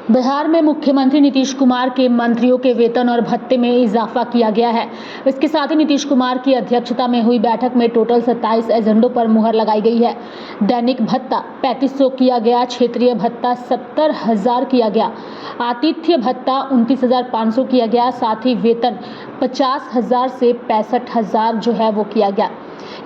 बिहार में मुख्यमंत्री नीतीश कुमार के मंत्रियों के वेतन और भत्ते में इजाफा किया गया है। इसके साथ ही नीतीश कुमार की अध्यक्षता में हुई बैठक में टोटल 27 एजेंडों पर मुहर लगाई गई है। दैनिक भत्ता 3500 किया गया, क्षेत्रीय भत्ता 70,000 किया गया, आतिथ्य भत्ता 29,500 किया गया, साथ ही वेतन 50,000 से 65,000 जो है वो किया गया।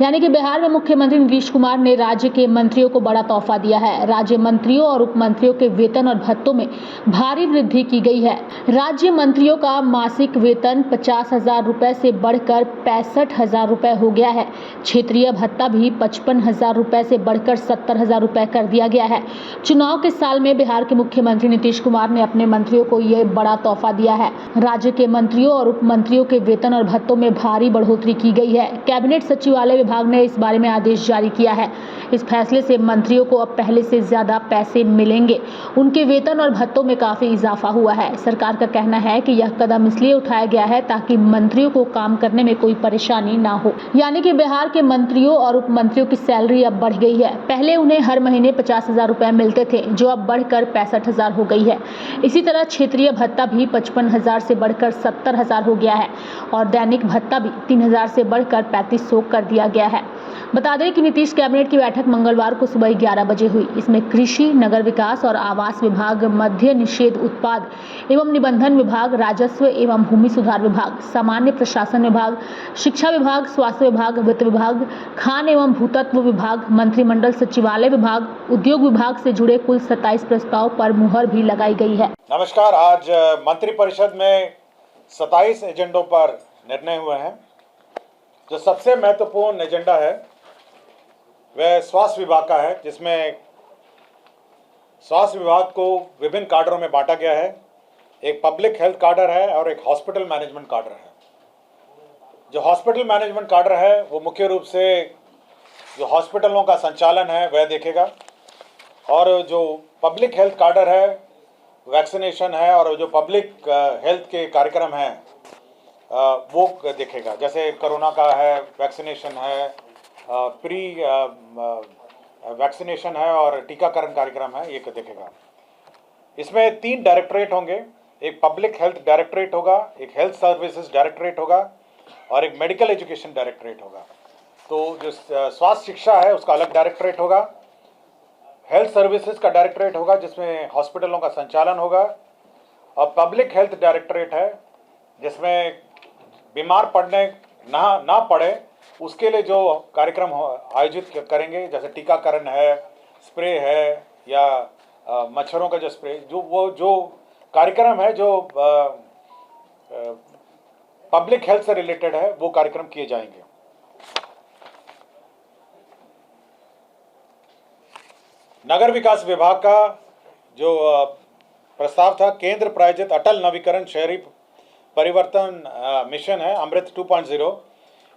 यानी कि बिहार में मुख्यमंत्री नीतीश कुमार ने राज्य के मंत्रियों को बड़ा तोहफा दिया है। राज्य मंत्रियों और उप मंत्रियों के वेतन और भत्तों में भारी वृद्धि की गई है। राज्य मंत्रियों का मासिक वेतन 50,000 रुपए से बढ़कर 65,000 रुपए हो गया है। क्षेत्रीय भत्ता भी 55,000 रुपए से बढ़कर 70,000 रुपए कर दिया गया है। चुनाव के साल में बिहार के मुख्यमंत्री नीतीश कुमार ने अपने मंत्रियों को यह बड़ा तोहफा दिया है। राज्य के मंत्रियों और उप मंत्रियों के वेतन और भत्तों में भारी बढ़ोतरी की गई है। कैबिनेट सचिवालय विभाग ने इस बारे में आदेश जारी किया है। इस फैसले से मंत्रियों को अब पहले से ज्यादा पैसे मिलेंगे। उनके वेतन और भत्तों में काफी इजाफा हुआ है। सरकार का कहना है कि यह कदम इसलिए उठाया गया है ताकि मंत्रियों को काम करने में कोई परेशानी ना हो। यानी कि बिहार के मंत्रियों और उप मंत्रियों की सैलरी अब बढ़ गई है। पहले उन्हें हर महीने 50,000 रुपए मिलते थे, जो अब बढ़कर 65,000 हो गई है। इसी तरह क्षेत्रीय भत्ता भी 55,000 से बढ़कर 70,000 हो गया है और दैनिक भत्ता भी 3,000 से बढ़कर 3500 कर दिया गया है। बता दें कि नीतीश कैबिनेट की बैठक मंगलवार को सुबह 11 बजे हुई। इसमें कृषि, नगर विकास और आवास विभाग, मद्य निषेध उत्पाद एवं निबंधन विभाग, राजस्व एवं भूमि सुधार विभाग, सामान्य प्रशासन विभाग, शिक्षा विभाग, स्वास्थ्य विभाग, वित्त विभाग, खान एवं भूतत्व विभाग, मंत्रिमंडल सचिवालय विभाग, उद्योग विभाग से जुड़े कुल 27 प्रस्ताव पर मुहर भी लगाई गई है। नमस्कार। आज मंत्रिपरिषद में 27 एजेंडों पर निर्णय हुए हैं। जो सबसे महत्वपूर्ण एजेंडा है वह स्वास्थ्य विभाग का है, जिसमें स्वास्थ्य विभाग को विभिन्न काडरों में बांटा गया है। एक पब्लिक हेल्थ काडर है और एक हॉस्पिटल मैनेजमेंट काडर है। जो हॉस्पिटल मैनेजमेंट काडर है वो मुख्य रूप से जो हॉस्पिटलों का संचालन है वह देखेगा, और जो पब्लिक हेल्थ काडर है वैक्सीनेशन है और जो पब्लिक हेल्थ के कार्यक्रम हैं वो देखेगा। जैसे कोरोना का है, वैक्सीनेशन है, प्री वैक्सीनेशन है और टीकाकरण कार्यक्रम है, ये देखेगा। इसमें 3 डायरेक्टरेट होंगे। एक पब्लिक हेल्थ डायरेक्टरेट होगा, एक हेल्थ सर्विसेज डायरेक्टरेट होगा और एक मेडिकल एजुकेशन डायरेक्टरेट होगा। तो जो स्वास्थ्य शिक्षा है उसका अलग डायरेक्टरेट होगा, हेल्थ सर्विसेज का डायरेक्टरेट होगा जिसमें हॉस्पिटलों का संचालन होगा, और पब्लिक हेल्थ डायरेक्टरेट है जिसमें बीमार पड़ने ना पड़े उसके लिए जो कार्यक्रम आयोजित करेंगे, जैसे टीकाकरण है, स्प्रे है या मच्छरों का जो स्प्रे, जो कार्यक्रम है जो पब्लिक हेल्थ से रिलेटेड है वो कार्यक्रम किए जाएंगे। नगर विकास विभाग का जो प्रस्ताव था, केंद्र प्रायोजित अटल नवीकरण शहरी परिवर्तन मिशन है अमृत 2.0।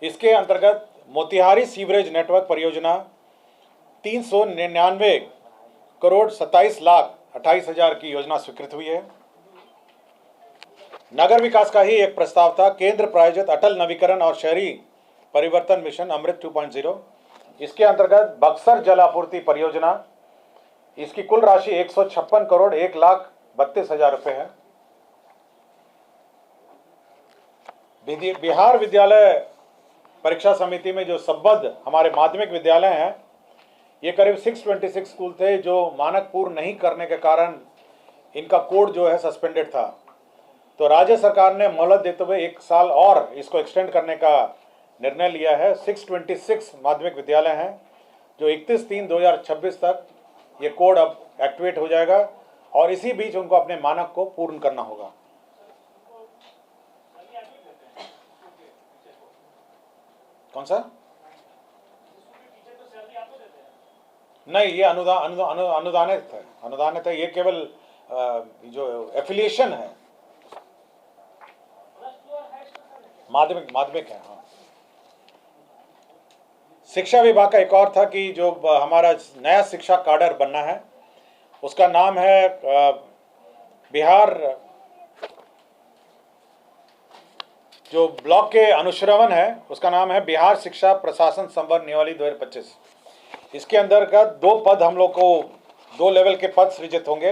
इसके अंतर्गत मोतिहारी सीवरेज नेटवर्क परियोजना 399 करोड़ 27,28,000 की योजना स्वीकृत हुई है। नगर विकास का ही एक प्रस्ताव था, केंद्र प्रायोजित अटल नवीकरण और शहरी परिवर्तन मिशन अमृत 2.0। इसके अंतर्गत बक्सर जल आपूर्ति परियोजना, इसकी कुल राशि 156 करोड़ 1,32,000 रुपये है। बिहार विद्यालय परीक्षा समिति में जो संबद्ध हमारे माध्यमिक विद्यालय हैं, ये करीब 626 स्कूल थे जो मानक पूर्ण नहीं करने के कारण इनका कोड जो है सस्पेंडेड था। तो राज्य सरकार ने मोहलत देते हुए 1 साल और इसको एक्सटेंड करने का निर्णय लिया है। 626 माध्यमिक विद्यालय हैं जो 31/3/2026 तक ये कोड अब एक्टिवेट हो जाएगा और इसी बीच उनको अपने मानक को पूर्ण करना होगा। कौन सा? नहीं, ये अनुदानित है। ये केवल जो एफिलिएशन है, माध्यमिक है। हाँ, शिक्षा विभाग का एक और था कि जो हमारा नया शिक्षा काडर बनना है उसका नाम है बिहार, जो ब्लॉक के अनुश्रवण है उसका नाम है बिहार शिक्षा प्रशासन संवर्ग निवाली 2025। इसके अंतर्गत 2 पद हम लोग को 2 लेवल के पद सृजित होंगे।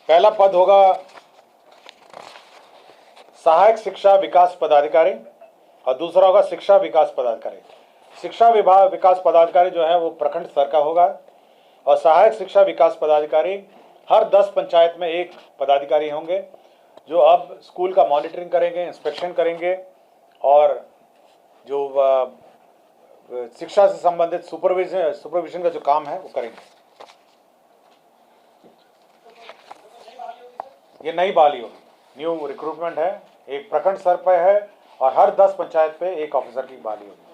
पहला पद होगा सहायक शिक्षा विकास पदाधिकारी और दूसरा होगा शिक्षा विकास पदाधिकारी। शिक्षा विभाग विकास पदाधिकारी जो है वो प्रखंड स्तर का होगा और सहायक शिक्षा विकास पदाधिकारी हर 10 पंचायत में एक पदाधिकारी होंगे जो अब स्कूल का मॉनिटरिंग करेंगे, इंस्पेक्शन करेंगे और जो शिक्षा से संबंधित सुपरविजन का जो काम है वो करेंगे। ये नई बहाली होगी, न्यू रिक्रूटमेंट है, एक प्रखंड स्तर पर है और हर 10 पंचायत पे एक ऑफिसर की बहाली होगी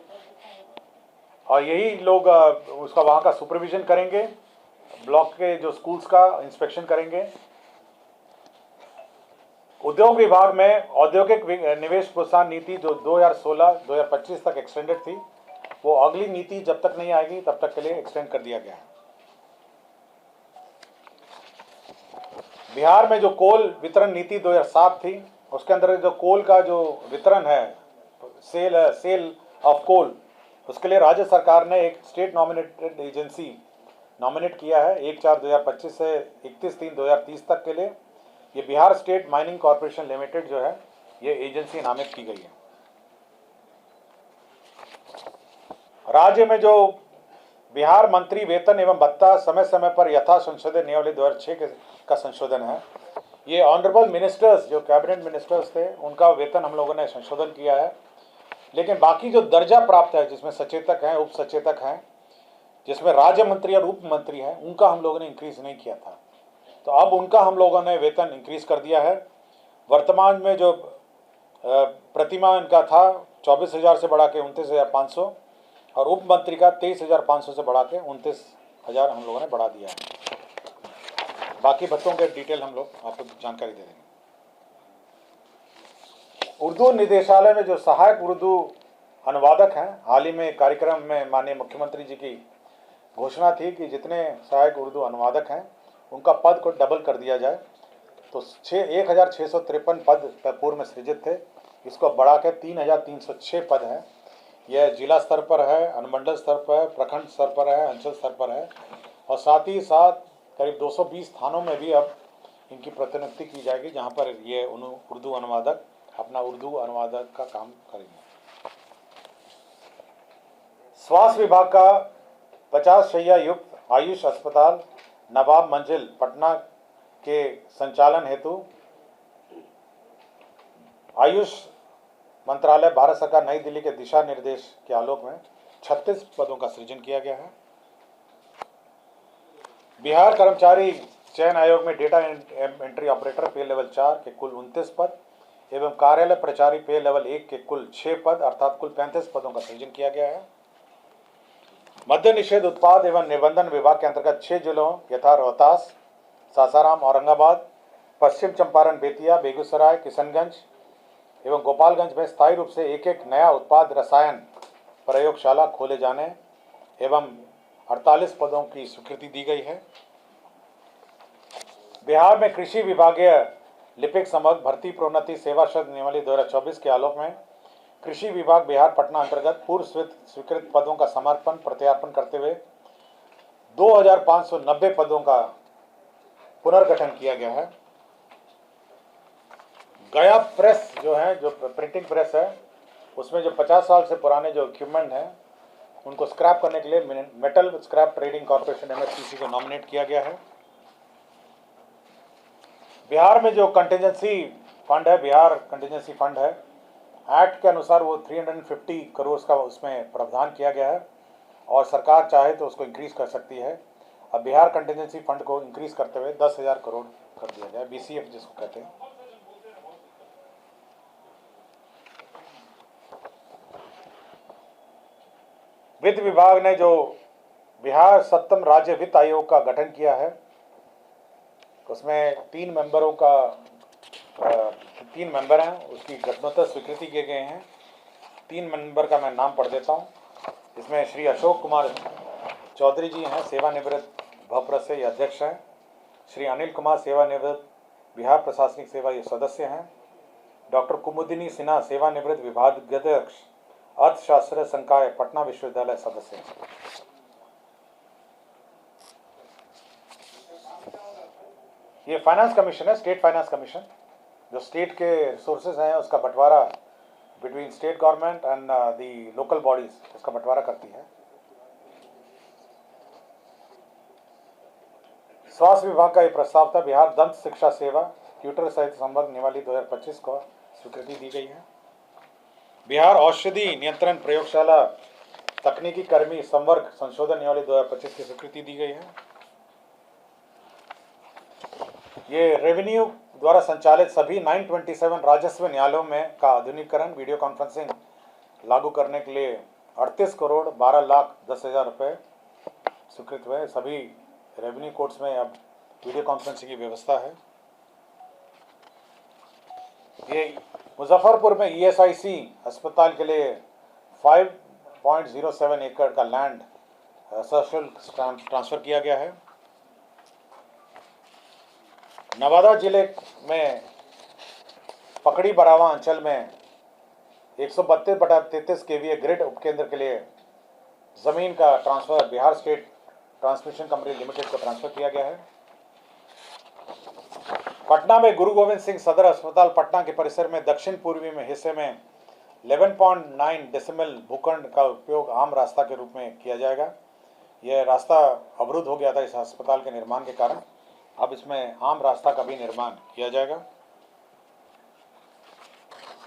और यही लोग उसका वहाँ का सुपरविजन करेंगे, ब्लॉक के जो स्कूल्स का इंस्पेक्शन करेंगे। उद्योग विभाग में औद्योगिक निवेश प्रोत्साहन नीति जो 2016-2025 तक एक्सटेंडेड थी, वो अगली नीति जब तक नहीं आएगी तब तक के लिए एक्सटेंड कर दिया गया है। बिहार में जो कोल वितरण नीति 2007 थी, उसके अंदर जो कोल का जो वितरण है, सेल ऑफ कोल, उसके लिए राज्य सरकार ने एक स्टेट नॉमिनेटेड एजेंसी नॉमिनेट किया है 1/4/2025 से 31/3/2030 तक के लिए। ये Bihar state mining corporation limited जो है ये एजेंसी नामित की गई है। राज्य में जो बिहार मंत्री वेतन एवं भत्ता समय समय पर यथा संशोधन नियमावली 2006 का संशोधन है। ये ऑनरेबल मिनिस्टर्स जो कैबिनेट मिनिस्टर्स थे उनका वेतन हम लोगों ने संशोधन किया है, लेकिन बाकी जो दर्जा प्राप्त है जिसमें सचेतक हैं, उप सचेतक हैं, जिसमें राज्य मंत्री और उप मंत्री हैं, उनका हम लोगों ने इंक्रीज नहीं किया था, तो अब उनका हम लोगों ने वेतन इंक्रीज कर दिया है। वर्तमान में जो प्रतिमा इनका था 24,000 से बढ़ा के 29,500 और उप मंत्री का 23,500 से बढ़ा के 29,000 हम लोगों ने बढ़ा दिया है। बाकी भत्तों के डिटेल हम लोग आपको जानकारी दे देंगे। उर्दू निदेशालय में जो सहायक उर्दू अनुवादक हैं, हाल ही में कार्यक्रम में माननीय मुख्यमंत्री जी की घोषणा थी कि जितने सहायक उर्दू अनुवादक हैं उनका पद को डबल कर दिया जाए, तो 1653 पद पूर्व में सृजित थे, इसको बढ़ा के 3306 पद है। यह जिला स्तर पर है, अनुमंडल स्तर पर, प्रखंड स्तर पर है, अंचल स्तर पर है और साथ ही साथ करीब 220 थानों में भी अब इनकी प्रतिनियुक्ति की जाएगी, जहां पर ये उर्दू अनुवादक अपना उर्दू अनुवादक का काम करेंगे। स्वास्थ्य विभाग का 50 शैय्या युक्त आयुष अस्पताल नवाब मंजिल पटना के संचालन हेतु आयुष मंत्रालय भारत सरकार नई दिल्ली के दिशा निर्देश के आलोक में 36 पदों का सृजन किया गया है। बिहार कर्मचारी चयन आयोग में डेटा एंट्री ऑपरेटर पे लेवल 4 के कुल 29 पद एवं कार्यालय प्रचारी पे लेवल 1 के कुल 6 पद अर्थात कुल 35 पदों का सृजन किया गया है। मद्य निषेध उत्पाद एवं निबंधन विभाग के अंतर्गत 6 जिलों यथा रोहतास, सासाराम, औरंगाबाद, पश्चिम चंपारण, बेतिया, बेगूसराय, किशनगंज एवं गोपालगंज में स्थायी रूप से एक एक नया उत्पाद रसायन प्रयोगशाला खोले जाने एवं 48 पदों की स्वीकृति दी गई है। बिहार में कृषि विभागीय लिपिक समग्र भर्ती प्रोन्नति सेवा शर्त नियमावली 2024 के आलोक में कृषि विभाग बिहार पटना अंतर्गत पूर्व स्वीकृत पदों का समर्पण प्रत्यार्पण करते हुए 2590 पदों का पुनर्गठन किया गया है। गया प्रेस जो है, जो प्रिंटिंग प्रेस है, उसमें जो 50 साल से पुराने जो इक्विपमेंट हैं उनको स्क्रैप करने के लिए metal scrap trading corporation MSTC को नॉमिनेट किया गया है। बिहार में जो कंटिजेंसी फंड है, बिहार कंटिजेंसी फंड है, एक्ट के अनुसार वो 350 करोड़ का उसमें प्रावधान किया गया है और सरकार चाहे तो उसको इंक्रीज कर सकती है। अब बिहार कंटिजेंसी फंड को इंक्रीज करते हुए 10,000 करोड़ कर दिया जाए, BCF जिसको कहते हैं। वित्त विभाग ने जो बिहार 7th राज्य वित्त आयोग का गठन किया है, उसमें 3 मेंबर हैं, उसकी गठनोत्तर स्वीकृति किए गए हैं। 3 मेंबर का मैं नाम पढ़ देता हूं। इसमें श्री अशोक कुमार चौधरी जी हैं, सेवानिवृत्त भप्र से ये अध्यक्ष हैं। श्री अनिल कुमार सेवानिवृत्त बिहार प्रशासनिक सेवा ये सदस्य हैं। डॉक्टर कुमुदिनी सिन्हा सेवानिवृत्त विभागाध्यक्ष अर्थशास्त्र संकाय पटना विश्वविद्यालय सदस्य हैं। ये फाइनेंस कमीशन है, स्टेट फाइनेंस कमीशन, जो स्टेट के रिसोर्सेज हैं उसका बंटवारा between state government and the local bodies, उसका बंटवारा करती है। स्वास्थ्य विभाग का ये प्रस्ताव था। बिहार दंत शिक्षा सेवा ट्यूटर सहित संवर्ग निवाली 2025 को स्वीकृति दी गई है। बिहार औषधि नियंत्रण प्रयोगशाला तकनीकी कर्मी संवर्ग संशोधन निवाली 2025 की स्वीकृति दी गई है। ये रेवेन्यू द्वारा संचालित सभी 927 राजस्व न्यायालयों में का आधुनिकीकरण वीडियो कॉन्फ्रेंसिंग लागू करने के लिए 38,12,10,000 रुपये स्वीकृत हुए। सभी रेवेन्यू कोर्ट्स में अब वीडियो कॉन्फ्रेंसिंग की व्यवस्था है। ये मुजफ्फरपुर में ESIC अस्पताल के लिए 5.07 एकड़ का लैंड सशुल्क ट्रांसफर किया गया है। नवादा जिले में पकड़ी बरावा अंचल में 132/33 kVA ग्रिड उपकेंद्र के लिए जमीन का transfer Bihar state transmission company limited को ट्रांसफर किया गया है। पटना में गुरु गोविंद सिंह सदर अस्पताल पटना के परिसर में दक्षिण पूर्वी में हिस्से में 11.9 डेसिमल भूखंड का उपयोग आम रास्ता के रूप में किया जाएगा। यह रास्ता अवरुद्ध हो गया था इस अस्पताल के निर्माण के कारण। अब इसमें आम रास्ता का भी निर्माण किया जाएगा।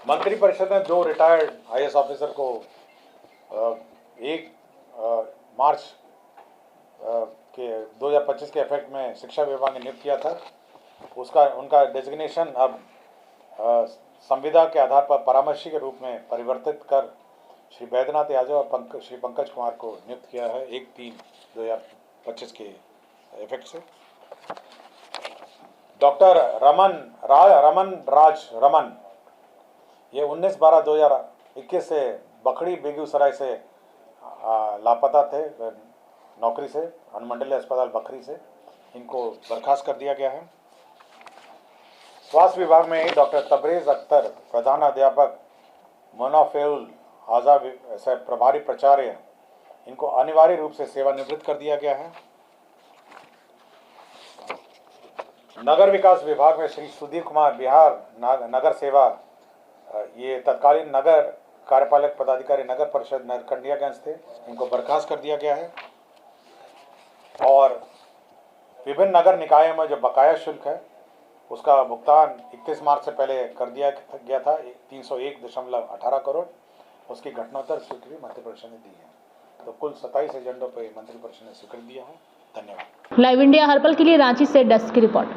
मंत्रिपरिषद ने 2 रिटायर्ड IAS ऑफिसर को 1 मार्च के 2025 के इफेक्ट में शिक्षा विभाग ने नियुक्त किया था। उनका डेजिग्नेशन अब संविदा के आधार पर परामर्शी के रूप में परिवर्तित कर श्री बैद्यनाथ यादव और श्री पंकज कुमार को नियुक्त किया है 1/3/2025 के इफेक्ट से। डॉक्टर रमन राज रमन ये 19/12/2021 से बखरी बेगूसराय से लापता थे नौकरी से, अनुमंडलीय अस्पताल बखरी से। इनको बर्खास्त कर दिया गया है। स्वास्थ्य विभाग में डॉक्टर तबरेज अख्तर प्रधानाध्यापक मोनाफेउल आज़ा से प्रभारी प्राचार्य, इनको अनिवार्य रूप से सेवानिवृत्त कर दिया गया है। नगर विकास विभाग में श्री सुधीर कुमार बिहार नगर सेवा, ये तत्कालीन नगर कार्यपालक पदाधिकारी नगर परिषद नरकंडियागंज थे, इनको बर्खास्त कर दिया गया है। और विभिन्न नगर निकायों में जो बकाया शुल्क है उसका भुगतान 31 मार्च से पहले कर दिया गया था 301.18 करोड़। उसकी घटनोत्तर स्वीकृति मंत्रिपरिषद ने दी है। तो कुल 27 एजेंडों पर मंत्रिपरिषद ने स्वीकृति दिया है। धन्यवाद। लाइव इंडिया हर्पल के लिए रांची से डेस्क की रिपोर्ट।